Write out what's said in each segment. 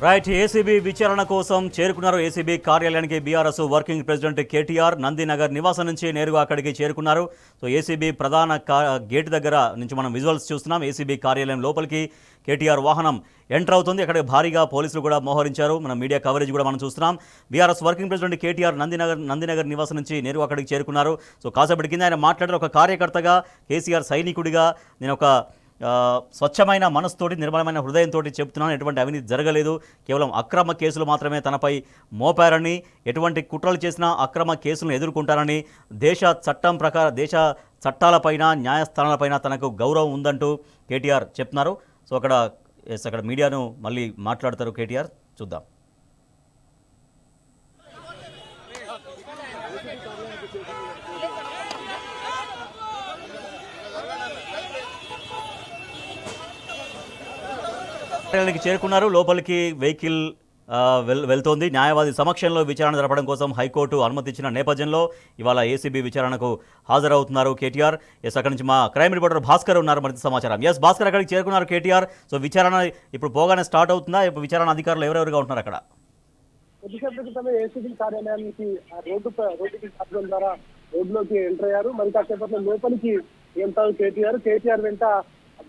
Right ACB విచారణ కోసం చేరుకున్నారు. ఏసీబీ కార్యాలయానికి BRS working president KTR Nandinagar నివాసం నుంచి నేరుగా అక్కడికి చేరుకున్నారు. సో ఏసీబీ ప్రధాన గేట్ దగ్గర నుంచి మనం విజువల్స్ చూస్తున్నాం. ఏసీబీ కార్యాలయం లోపలికి కేటీఆర్ వాహనం ఎంటర్ అవుతుంది. అక్కడ భారీగా పోలీసులు కూడా మోహరించారు. మనం మీడియా కవరేజ్ కూడా మనం చూస్తున్నాం. BRS working president KTR Nandinagar నివాసం నుంచి నేరుగా అక్కడికి చేరుకున్నారు. సో కాసేపటి కింద ఆయన మాట్లాడారు. ఒక కార్యకర్తగా, కేసీఆర్ సైనికుడిగా నేను ఒక స్వచ్ఛమైన మనసుతోటి, నిర్మలమైన హృదయంతో చెప్తున్నాను, ఎటువంటి అవినీతి జరగలేదు, కేవలం అక్రమ కేసులు మాత్రమే తనపై మోపారని, ఎటువంటి కుట్రలు చేసినా అక్రమ కేసులను ఎదుర్కొంటారని, దేశ చట్టాలపైన, న్యాయస్థానాలపైన తనకు గౌరవం ఉందంటూ కేటీఆర్ చెప్తున్నారు. సో అక్కడ మీడియాను మళ్ళీ మాట్లాడతారు కేటీఆర్. చూద్దాం. చేరుకున్నారు. లోపలికి వెహికల్ వెళ్తోంది. న్యాయవాది సమక్షంలో విచారణ జరపడం కోసం హైకోర్టు అనుమతించిన నేపథ్యంలో ఇవాళ ఏసీబీ విచారణకు హాజరవుతున్నారు కేటీఆర్. అక్కడి నుంచి మా క్రైమ్ రిపోర్టర్ భాస్కర్ ఉన్నారు. మరింత సమాచారం. భాస్కర్, అక్కడికి చేరుకున్నారు కేటీఆర్. సో విచారణ ఇప్పుడు పోగానే స్టార్ట్ అవుతుందా? ఇప్పుడు విచారణ అధికారులు ఎవరెవరుగా ఉంటున్నారు అక్కడ? కొద్దిసేపటి క్రితమే ఏసీబీ కార్యాలయానికి రోడ్డు ద్వారా రోడ్లోకి ఎంటర్ అయ్యారు. మరి కాసేపట్లో లోపలికి వెళ్తారు కేటీఆర్ వెంట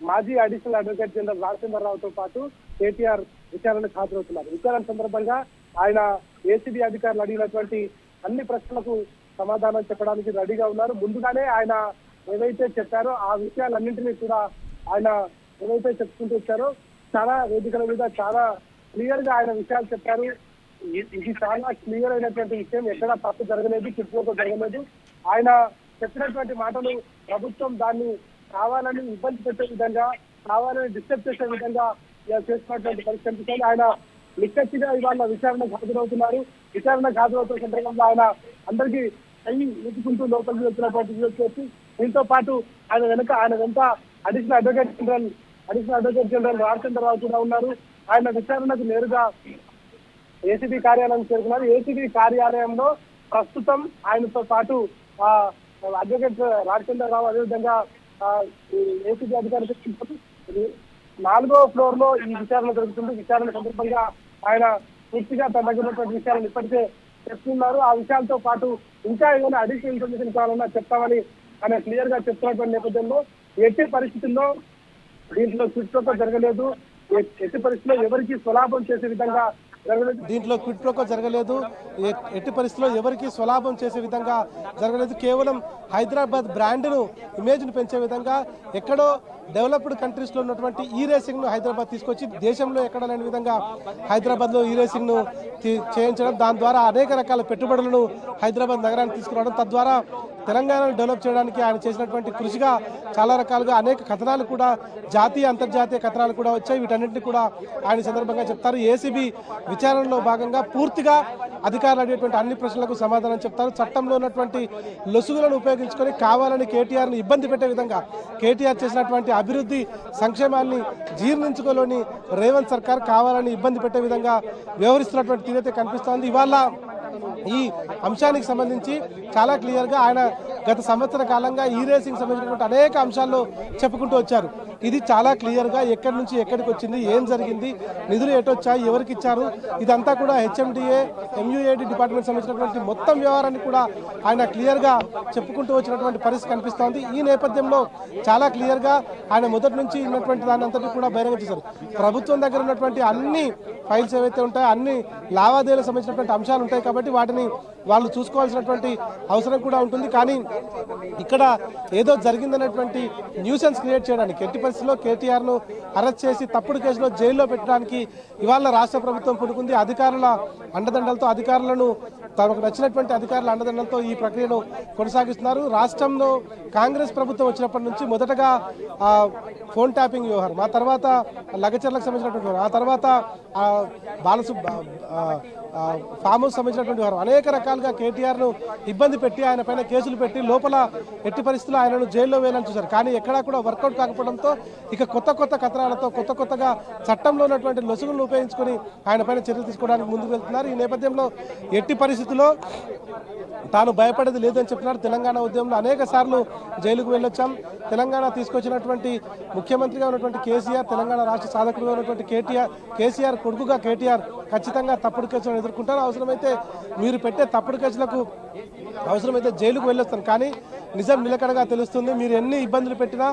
మాజీ అడిషనల్ అడ్వకేట్ జనరల్ రాజేంద్రరావుతో పాటు కేటీఆర్ విచారణకు హాజరవుతున్నారు. విచారణ సందర్భంగా ఆయన ఏసీబీ అధికారులు అడిగినటువంటి అన్ని ప్రశ్నలకు సమాధానం చెప్పడానికి రెడీగా ఉన్నారు. ముందుగానే ఆయన ఏవైతే చెప్పారో ఆ విషయాలన్నింటినీ కూడా ఆయన ఏవైతే చెప్పుకుంటూ వచ్చారో చాలా వేదికల మీద చాలా క్లియర్ గా ఆయన విషయాలు చెప్పారు. ఇది చాలా క్లియర్ అయినటువంటి విషయం, ఎక్కడ తప్పు జరగలేదు, చిక్కుకోక జరగలేదు. ఆయన చెప్పినటువంటి మాటలు ప్రభుత్వం దాన్ని కావాలని ఇబ్బంది పెట్టే విధంగా, కావాలని డిస్టర్బ్ చేసే విధంగా చేస్తున్నటువంటి పరిస్థితి కనిపిస్తుంది. ఆయన నిక్కచ్చిగా ఇవాళ విచారణకు హాజరవుతున్నారు. విచారణకు హాజరవుతున్న సందర్భంగా ఆయన అందరికీ కయ్యి ఊపుకుంటూ లోపలికి వెళ్తున్నటువంటి దీంతో పాటు ఆయన వెంట అడిషనల్ అడ్వకేట్ జనరల్ రాజేంద్రరావు కూడా ఉన్నారు. ఆయన విచారణకు నేరుగా ఏసీబీ కార్యాలయం చేరుకున్నారు. ఏసీబీ కార్యాలయంలో ప్రస్తుతం ఆయనతో పాటు అడ్వకేట్ రాజేంద్రరావు, అదేవిధంగా ఏసీబీ అధికారులు 4వ ఫ్లోర్ లో ఈ విచారణ జరుగుతుంది. విచారణ సందర్భంగా ఆయన పూర్తిగా తన దగ్గర ఉన్నటువంటి విషయాలను ఇప్పటికే చెప్తున్నారు. ఆ విషయాలతో పాటు ఇంకా ఏమైనా అడిషనల్ ఇన్ఫర్మేషన్ కావాలన్నా చెప్తామని ఆయన క్లియర్ గా చెప్తున్నటువంటి నేపథ్యంలో ఎట్టి పరిస్థితుల్లో దీంట్లో క్విట్ జరగలేదు, ఎట్టి పరిస్థితుల్లో ఎవరికి స్వలాభం చేసే విధంగా దీంట్లో క్విట్ ప్రోకో జరగలేదు, ఎట్టి పరిస్థితుల్లో ఎవరికి స్వలాభం చేసే విధంగా జరగలేదు. కేవలం హైదరాబాద్ బ్రాండ్ను, ఇమేజ్ను పెంచే విధంగా ఎక్కడో డెవలప్డ్ కంట్రీస్లో ఉన్నటువంటి ఈ రేసింగ్ను హైదరాబాద్ తీసుకొచ్చి దేశంలో ఎక్కడ లేని విధంగా హైదరాబాద్లో ఈ రేసింగ్ను చేయించడం, దాని ద్వారా అనేక రకాల పెట్టుబడులను హైదరాబాద్ నగరానికి తీసుకురావడం, తద్వారా తెలంగాణను డెవలప్ చేయడానికి ఆయన చేసినటువంటి కృషిగా చాలా రకాలుగా అనేక కథనాలు కూడా, జాతీయ అంతర్జాతీయ కథనాలు కూడా వచ్చాయి. వీటన్నింటినీ కూడా ఆయన సందర్భంగా చెప్తారు. ఏసీబీ విచారణలో భాగంగా పూర్తిగా అధికారులు అడిగేటువంటి అన్ని ప్రశ్నలకు సమాధానం చెప్తారు. చట్టంలో ఉన్నటువంటి లొసుగులను ఉపయోగించుకొని కావాలని కేటీఆర్ని ఇబ్బంది పెట్టే విధంగా, కేటీఆర్ చేసినటువంటి అభివృద్ధి సంక్షేమాన్ని జీర్ణించుకోలేని రేవంత్ సర్కార్ కావాలని ఇబ్బంది పెట్టే విధంగా వ్యవహరిస్తున్నటువంటి తీరైతే కనిపిస్తోంది. ఇవాళ ఈ అంశానికి సంబంధించి చాలా క్లియర్గా ఆయన గత సంవత్సర కాలంగా ఈ రేసింగ్ సంబంధించినటువంటి అనేక అంశాల్లో చెప్పుకుంటూ వచ్చారు. ఇది చాలా క్లియర్గా ఎక్కడి నుంచి ఎక్కడికి వచ్చింది, ఏం జరిగింది, నిధులు ఎటొచ్చాయి, ఎవరికి ఇచ్చారు, ఇదంతా కూడా హెచ్ఎండిఏ, ఎంయూఏడి డిపార్ట్మెంట్ సంబంధించినటువంటి మొత్తం వ్యవహారాన్ని కూడా ఆయన క్లియర్గా చెప్పుకుంటూ వచ్చినటువంటి పరిస్థితి కనిపిస్తోంది. ఈ నేపథ్యంలో చాలా క్లియర్గా ఆయన మొదటి నుంచి ఉన్నటువంటి దాన్ని అంతటి కూడా బహిరంగ చేశారు. ప్రభుత్వం దగ్గర ఉన్నటువంటి అన్ని ఫైల్స్ ఏవైతే ఉంటాయో, అన్ని లావాదేవీలకు సంబంధించినటువంటి అంశాలు ఉంటాయి కాబట్టి వాటిని వాళ్ళు చూసుకోవాల్సినటువంటి అవసరం కూడా ఉంటుంది. కానీ ఇక్కడ ఏదో జరిగిందనేటువంటి న్యూసెన్స్ క్రియేట్ చేయడానికి, ఎట్టి పరిస్థితుల్లో కేటీఆర్ను అరెస్ట్ చేసి తప్పుడు కేసులో జైల్లో పెట్టడానికి ఇవాళ రాష్ట్ర ప్రభుత్వం పుడుకుంది. అధికారుల అండదండలతో, అధికారులను తమకు నచ్చినటువంటి అధికారుల అండదండలతో ఈ ప్రక్రియను కొనసాగిస్తున్నారు. రాష్ట్రంలో కాంగ్రెస్ ప్రభుత్వం వచ్చినప్పటి నుంచి మొదటగా ఫోన్ ట్యాపింగ్ వ్యవహారం, ఆ తర్వాత లగచర్లకు సంబంధించినటువంటి వ్యవహారం, ఆ తర్వాత ఫామ్ హౌస్ సంబంధించినటువంటి వారు అనేక రకాలుగా కేటీఆర్ను ఇబ్బంది పెట్టి ఆయన పైన కేసులు పెట్టి లోపల ఎట్టి పరిస్థితుల్లో ఆయనను జైల్లో వేయాలని చూశారు. కానీ ఎక్కడా కూడా వర్కౌట్ కాకపోవడంతో ఇక కొత్త కథనాలతో కొత్తగా చట్టంలో ఉన్నటువంటి లొసుగులను ఉపయోగించుకొని ఆయన పైన చర్యలు తీసుకోవడానికి ముందుకు వెళ్తున్నారు. ఈ నేపథ్యంలో ఎట్టి పరిస్థితుల్లో తాను భయపడేది లేదని చెప్తున్నారు. తెలంగాణ ఉద్యమంలో అనేక సార్లు జైలుకు వెళ్ళొచ్చాం. తెలంగాణ తీసుకొచ్చినటువంటి ముఖ్యమంత్రిగా ఉన్నటువంటి కేసీఆర్, తెలంగాణ రాష్ట్ర సాధకుడిగా ఉన్నటువంటి కేసీఆర్ కొడుకుగా కేటీఆర్ ఖచ్చితంగా తప్పుడు కేసులను ఎదుర్కొంటారు. అవసరమైతే మీరు పెట్టే తప్పుడు కేసులకు అవసరమైతే జైలుకు వెళ్ళొస్తాను. కానీ నిజం నిలకడగా తెలుస్తుంది. మీరు ఎన్ని ఇబ్బందులు పెట్టినా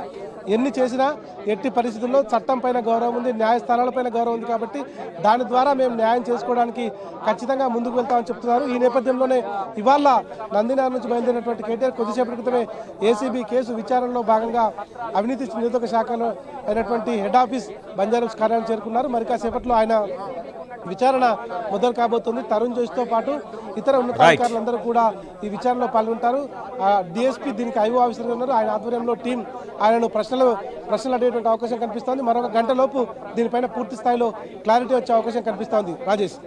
ఎన్ని చేసినా ఎట్టి పరిస్థితుల్లో చట్టం పైన గౌరవం ఉంది, న్యాయస్థానాలపైన గౌరవం ఉంది. కాబట్టి దాని ద్వారా మేము న్యాయం చేసుకోవడానికి ఖచ్చితంగా ముందుకు వెళ్తామని చెప్తున్నారు. ఈ నేపథ్యంలోనే ఇవాళ నందినగర్ నుంచి బయలుదేరినటువంటి కేటీఆర్ కొద్దిసేపటి క్రితమే ఏసీబీ కేసు విచారణలో భాగంగా అవినీతి నిరోధక శాఖలో అయినటువంటి హెడ్ ఆఫీస్ బంజారాస్ కార్యాలయం చేరుకున్నారు. మరి కాసేపట్లో ఆయన విచారణ మొదలు కాబోతుంది. తరుణ్ జోష్తో పాటు ఇతర ఉన్నతాధికారులందరూ కూడా ఈ విచారణలో పాల్గొంటారు. డిఎస్పీ దీనికి ఐఓ ఆఫీసర్గా ఉన్నారు. ఆయన ఆధ్వర్యంలో టీం ఆయనను ప్రశ్నలు అడిగేటువంటి అవకాశం కనిపిస్తోంది. మరొక గంట లోపు దీనిపైన పూర్తి స్థాయిలో క్లారిటీ వచ్చే అవకాశం కనిపిస్తోంది. రాజేష్.